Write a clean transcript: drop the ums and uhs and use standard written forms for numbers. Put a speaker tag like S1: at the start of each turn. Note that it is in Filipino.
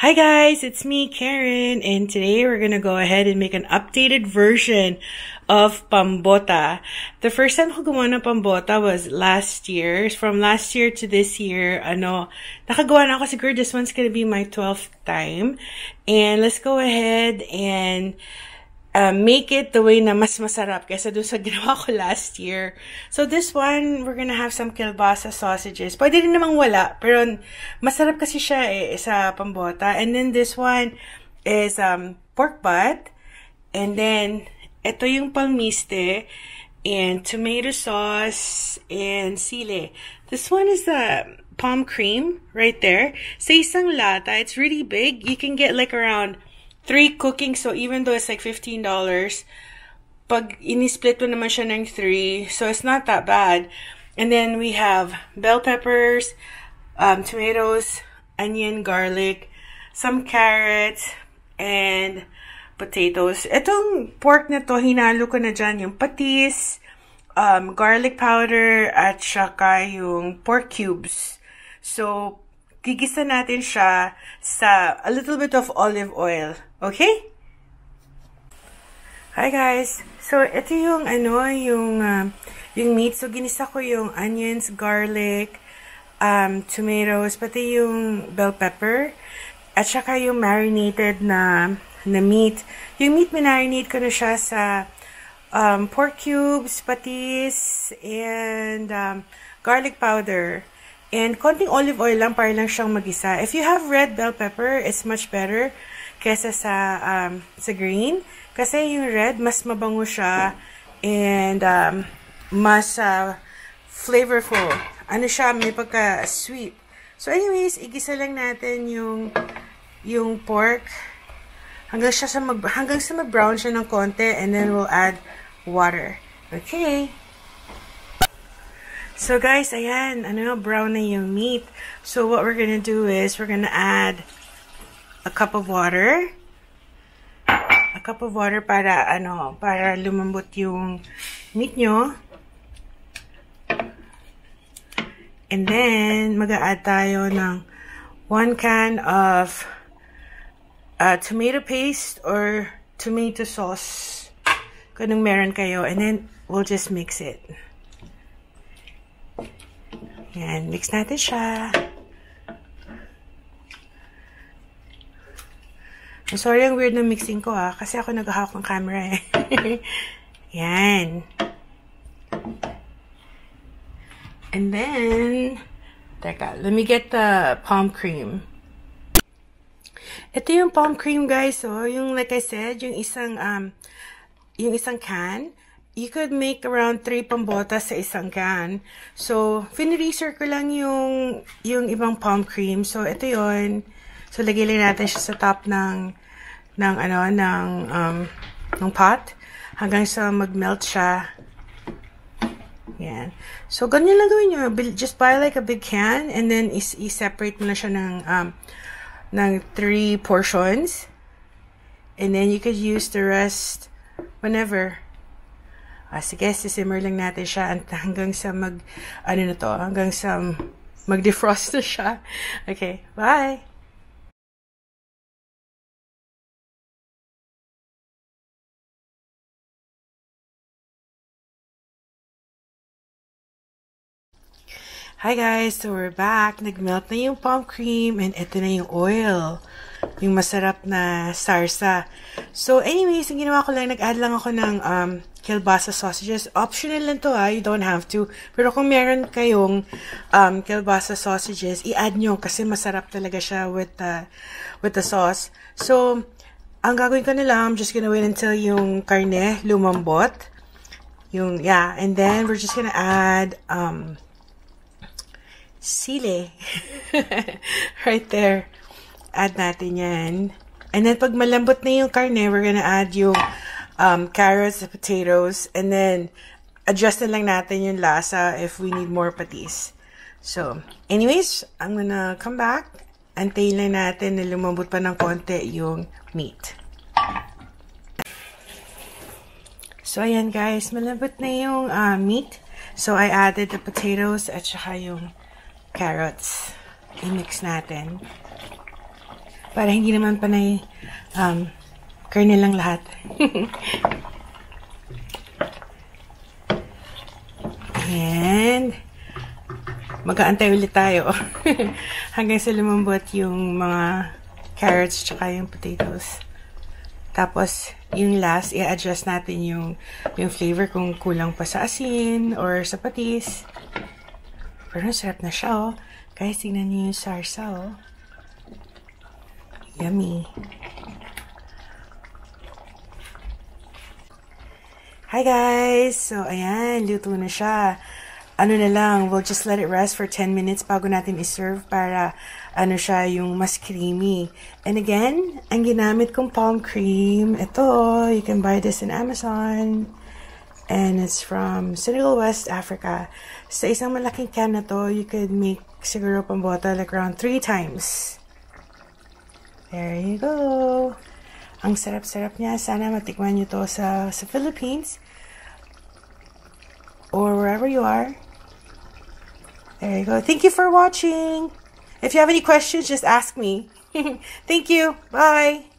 S1: Hi guys, it's me, Karen, and today we're gonna go ahead and make an updated version of pambota. The first time ko gumawa ng pambota was last year. From last year to this year, nakagawa na ako siguro. This one's gonna be my 12th time. And let's go ahead and make it the way na mas masarap kaysa dun sa ginawa ko last year. So this one, we're gonna have some kielbasa sausages. Pwede rin namang wala, pero masarap kasi siya sa pambota. And then this one is pork butt. And then, ito yung palmiste and tomato sauce and sile. This one is the palm cream right there. Sa isang lata, it's really big. You can get like around 3 cooking, so even though it's like $15, pag ini-split mo naman siya ng 3, so it's not that bad. And then we have bell peppers, tomatoes, onion, garlic, some carrots, and potatoes. Itong pork na to, hinalo ko na dyan yung patis, garlic powder, at saka yung pork cubes. So, gigisa natin siya sa a little bit of olive oil. Okay? Hi guys. So, ito yung yung meat. So, ginisa ko yung onions, garlic, tomatoes, pati yung bell pepper, at saka yung marinated na meat. Yung meat, minarinate ko na siya sa pork cubes, patis, and garlic powder. And konting olive oil lang para lang siyang magisa. If you have red bell pepper, it's much better kesa sa green. Kasi yung red, mas mabango siya and mas flavorful. Ano siya, may pagka-sweet. So anyways, igisa lang natin yung pork hanggang sa mag-brown siya ng konti, and then we'll add water. Okay. So guys, ayan, brown na yung meat. So what we're gonna do is we're gonna add a cup of water. A cup of water para lumambot yung meat nyo. And then mag-a-add tayo ng 1 can of tomato paste or tomato sauce. Kung anong meron kayo. And then we'll just mix it. Yan, mix natin siya. I'm sorry, ang weird ng mixing ko kasi ako naghahawak ng camera Yan. And then, teka, let me get the palm cream. Ito yung palm cream, guys. So, yung like I said, yung isang can. You could make around 3 pambota sa isang can. So, finreezer ko lang yung ibang palm cream. So, ito yon. So, lagay lang natin siya sa top ng pot hanggang sa mag-melt siya. Yan. So, ganyan lang gawin nyo. Just buy like a big can and then i-separate mo na siya ng 3 portions. And then you could use the rest whenever. Sige, sisimmer lang natin siya hanggang sa mag-defrost na siya. Okay, bye! Hi guys! So we're back. Nag-melt na yung palm cream and ito na yung oil. Yung masarap na sarsa. So anyways, ang ginawa ko lang, nag-add lang ako ng kielbasa sausages. Optional lang to you don't have to. Pero kung meron kayong kielbasa sausages, i-add nyo kasi masarap talaga siya with the sauce. So, ang gagawin ko na lang, I'm just gonna wait until yung karne lumambot. And then we're just gonna add sile. Right there. Add natin yan. And then, pag malambot na yung karne, we're gonna add yung carrots, potatoes, and then, adjust na lang natin yung lasa if we need more patis. So, anyways, I'm gonna come back. Antayin lang natin na lumambot pa ng konti yung meat. So, ayan guys, malambot na yung meat. So, I added the potatoes at saka yung carrots. I-mix natin. Para hindi naman panay kernel lang lahat. And mag-aantay ulit tayo hanggang sa lumambot yung mga carrots tsaka yung potatoes. Tapos, yung last, i-adjust natin yung flavor kung kulang pa sa asin or sa patis. Pero sarap na siya, oh. Guys, tingnan niyo yung sarsa, oh. Yummy. Hi guys! So, ayan, luto na siya. Ano na lang, we'll just let it rest for 10 minutes bago natin i-serve para ano siya, yung mas creamy. And again, ang ginamit kong palm cream, ito, you can buy this in Amazon. And it's from Senegal, West Africa. Sa isang malaking can na to, you could make siguro pambota like around 3 times. There you go. Ang sarap-sarap niya. Sana matikman nyo to sa Philippines. Or wherever you are. There you go. Thank you for watching. If you have any questions, just ask me. Thank you. Bye.